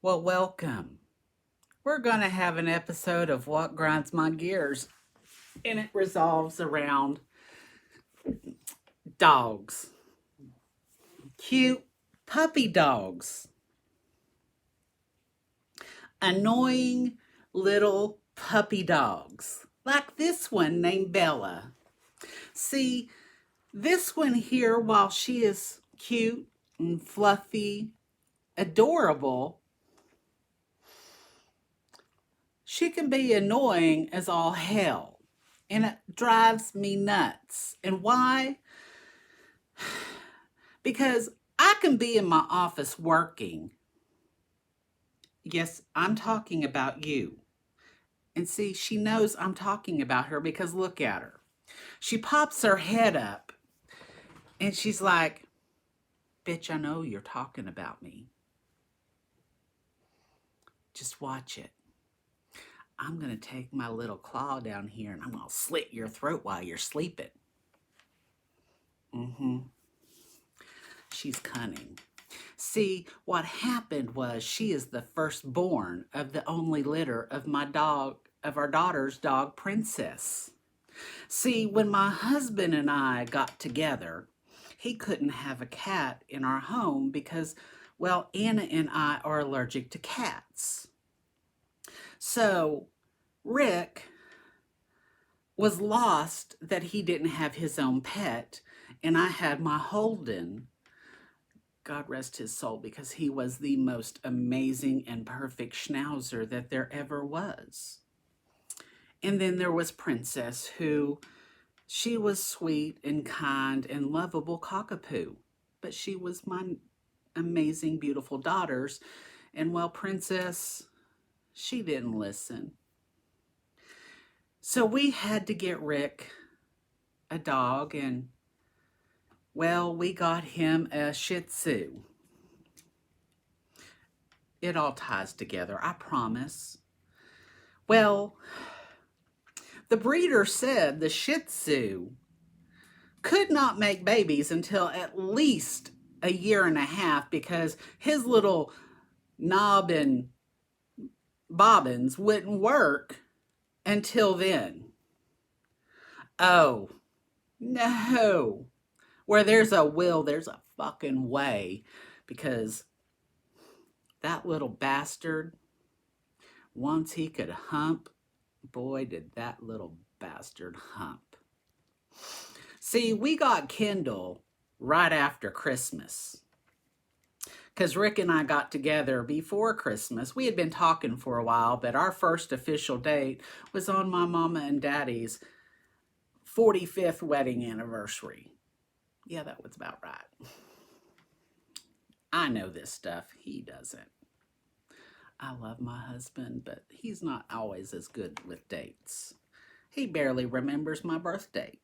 Well, welcome. We're going to have an episode of What Grinds My Gears, and it revolves around dogs. Cute puppy dogs. Annoying little puppy dogs. Like this one named Bella. See, this one here, while she is cute and fluffy, adorable, she can be annoying as all hell. And it drives me nuts. And why? Because I can be in my office working. Yes, I'm talking about you. And see, she knows I'm talking about her because look at her. She pops her head up and she's like, bitch, I know you're talking about me. Just watch it. I'm going to take my little claw down here and I'm going to slit your throat while you're sleeping. She's cunning. See, what happened was she is the firstborn of the only litter of our daughter's dog, Princess. See, when my husband and I got together, he couldn't have a cat in our home because, well, Anna and I are allergic to cats. So Rick was lost that he didn't have his own pet, and I had my Holden. God rest his soul, because he was the most amazing and perfect schnauzer that there ever was. And then there was Princess, who she was sweet and kind and lovable cockapoo, but she was my amazing, beautiful daughters. And well, Princess, she didn't listen. So we had to get Rick a dog, and well, we got him a Shih Tzu. It all ties together, I promise. Well, the breeder said the Shih Tzu could not make babies until at least a year and a half because his little knob and bobbins wouldn't work until then. Oh, no. Where there's a will, there's a fucking way, because that little bastard, once he could hump, boy, did that little bastard hump. See, we got Kendall right after Christmas, because Rick and I got together before Christmas. We had been talking for a while, but our first official date was on my mama and daddy's 45th wedding anniversary. Yeah, that was about right. I know this stuff. He doesn't. I love my husband, but he's not always as good with dates. He barely remembers my birthday.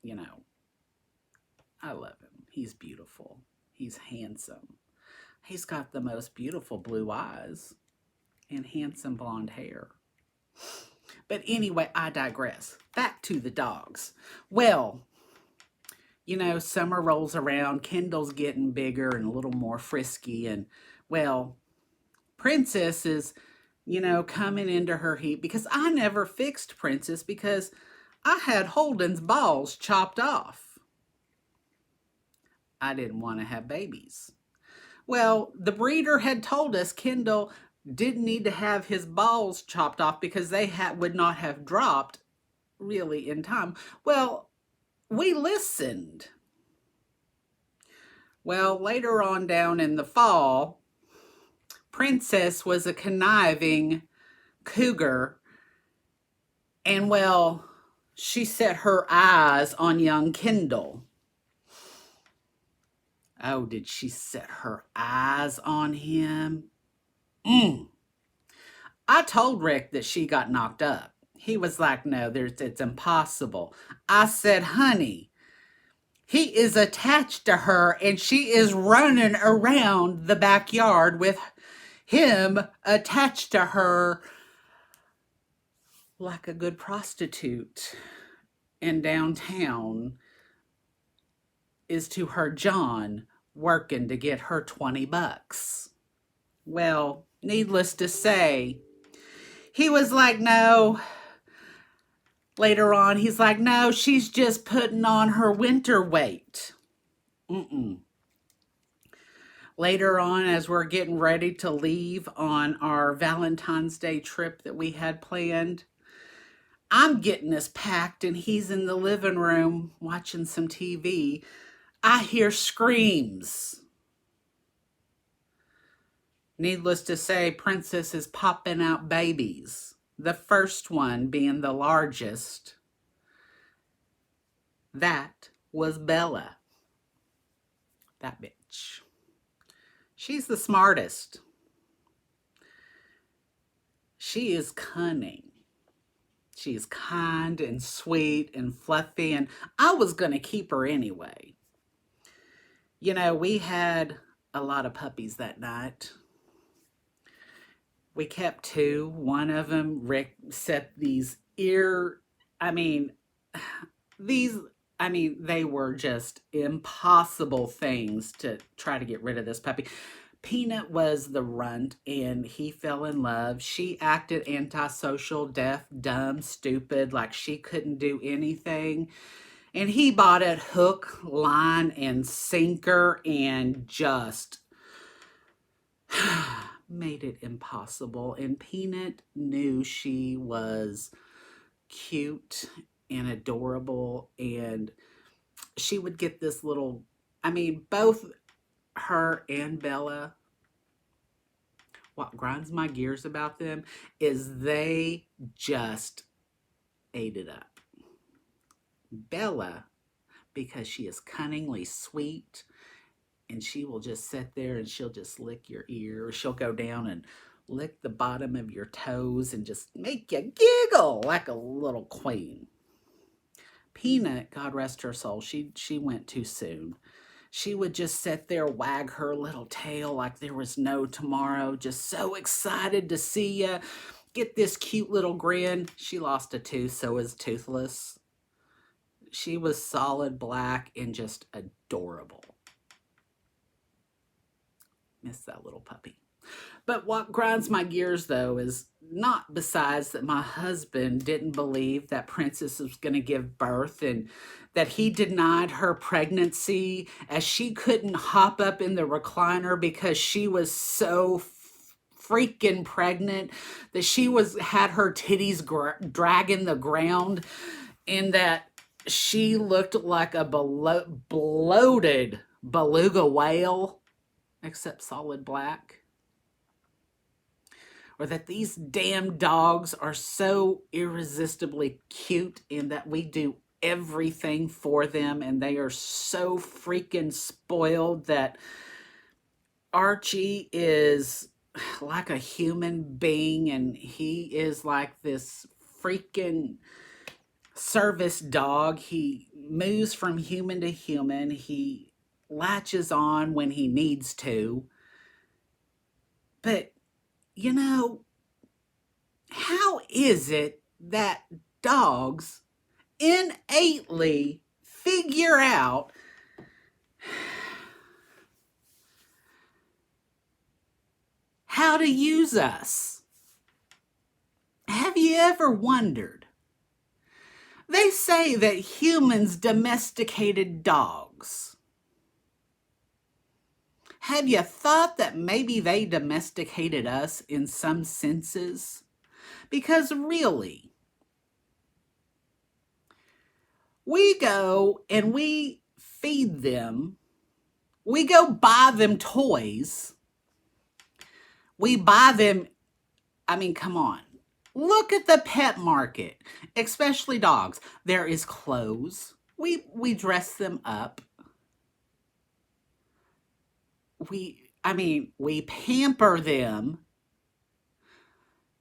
You know, I love him. He's beautiful. He's handsome. He's got the most beautiful blue eyes and handsome blonde hair. But anyway, I digress. Back to the dogs. Well, you know, summer rolls around. Kendall's getting bigger and a little more frisky. And, well, Princess is, you know, coming into her heat, because I never fixed Princess because I had Holden's balls chopped off. I didn't want to have babies. Well, the breeder had told us Kendall didn't need to have his balls chopped off because they would not have dropped really in time. Well, we listened. Well, later on down in the fall, Princess was a conniving cougar, and well, she set her eyes on young Kendall. Oh, did she set her eyes on him? I told Rick that she got knocked up. He was like, no, it's impossible. I said, honey, he is attached to her and she is running around the backyard with him attached to her like a good prostitute in downtown is to her John working to get her $20. Well, needless to say, he was like, no. Later on, he's like, no, she's just putting on her winter weight. Mm-mm. Later on, as we're getting ready to leave on our Valentine's Day trip that we had planned, I'm getting us packed and he's in the living room watching some TV. I hear screams. Needless to say, Princess is popping out babies. The first one being the largest. That was Bella. That bitch. She's the smartest. She is cunning. She is kind and sweet and fluffy, and I was going to keep her anyway. You know, we had a lot of puppies that night. We kept two. One of them, Rick, set these these, they were just impossible things to try to get rid of this puppy. Peanut was the runt and he fell in love. She acted antisocial, deaf, dumb, stupid, like she couldn't do anything. And he bought it hook, line, and sinker and just made it impossible. And Peanut knew she was cute and adorable, and she would get this little, both her and Bella, what grinds my gears about them is they just ate it up. Bella, because she is cunningly sweet, and she will just sit there and she'll just lick your ear, or she'll go down and lick the bottom of your toes and just make you giggle like a little queen. Peanut, God rest her soul, she went too soon. She would just sit there, wag her little tail like there was no tomorrow, just so excited to see you. Get this cute little grin. She lost a tooth, so is Toothless. She was solid black and just adorable. Miss that little puppy. But what grinds my gears, though, is not besides that my husband didn't believe that Princess was going to give birth, and that he denied her pregnancy as she couldn't hop up in the recliner because she was so freaking pregnant that she had her titties dragging the ground, and that she looked like a bloated beluga whale, except solid black. Or that these damn dogs are so irresistibly cute and that we do everything for them, and they are so freaking spoiled that Archie is like a human being and he is like this freaking service dog. He moves from human to human. He latches on when he needs to. But you know, how is it that dogs innately figure out how to use us? Have you ever wondered? They say that humans domesticated dogs. Have you thought that maybe they domesticated us in some senses? Because really, we go and we feed them. We go buy them toys. We buy them, come on. Look at the pet market, especially dogs. There is clothes. We dress them up. We pamper them.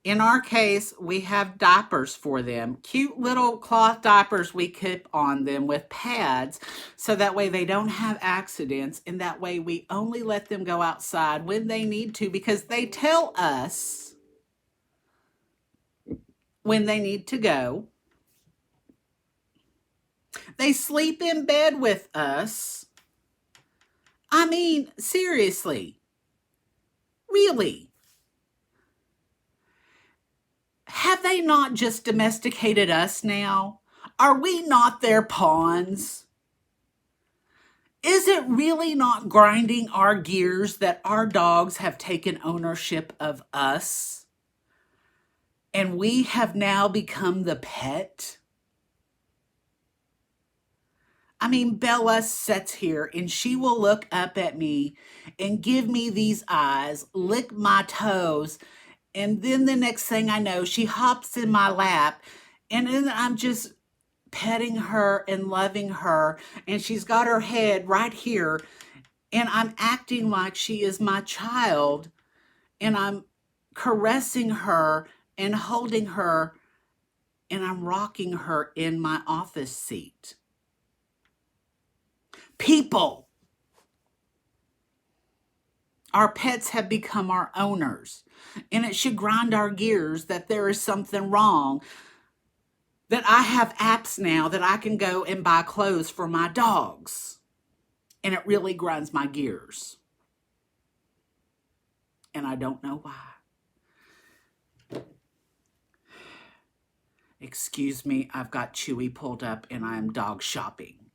In our case, we have diapers for them. Cute little cloth diapers we keep on them with pads so that way they don't have accidents, and that way we only let them go outside when they need to because they tell us when they need to go. They sleep in bed with us I mean, seriously. Really. Have they not just domesticated us now? Are we not their pawns? Is it really not grinding our gears that our dogs have taken ownership of us? And we have now become the pet? I mean, Bella sits here and she will look up at me and give me these eyes, lick my toes, and then the next thing I know, she hops in my lap, and then I'm just petting her and loving her, and she's got her head right here, and I'm acting like she is my child, and I'm caressing her and holding her, and I'm rocking her in my office seat. People, our pets have become our owners, and it should grind our gears that there is something wrong, that I have apps now that I can go and buy clothes for my dogs, and it really grinds my gears, and I don't know why. Excuse me, I've got Chewy pulled up and I'm dog shopping.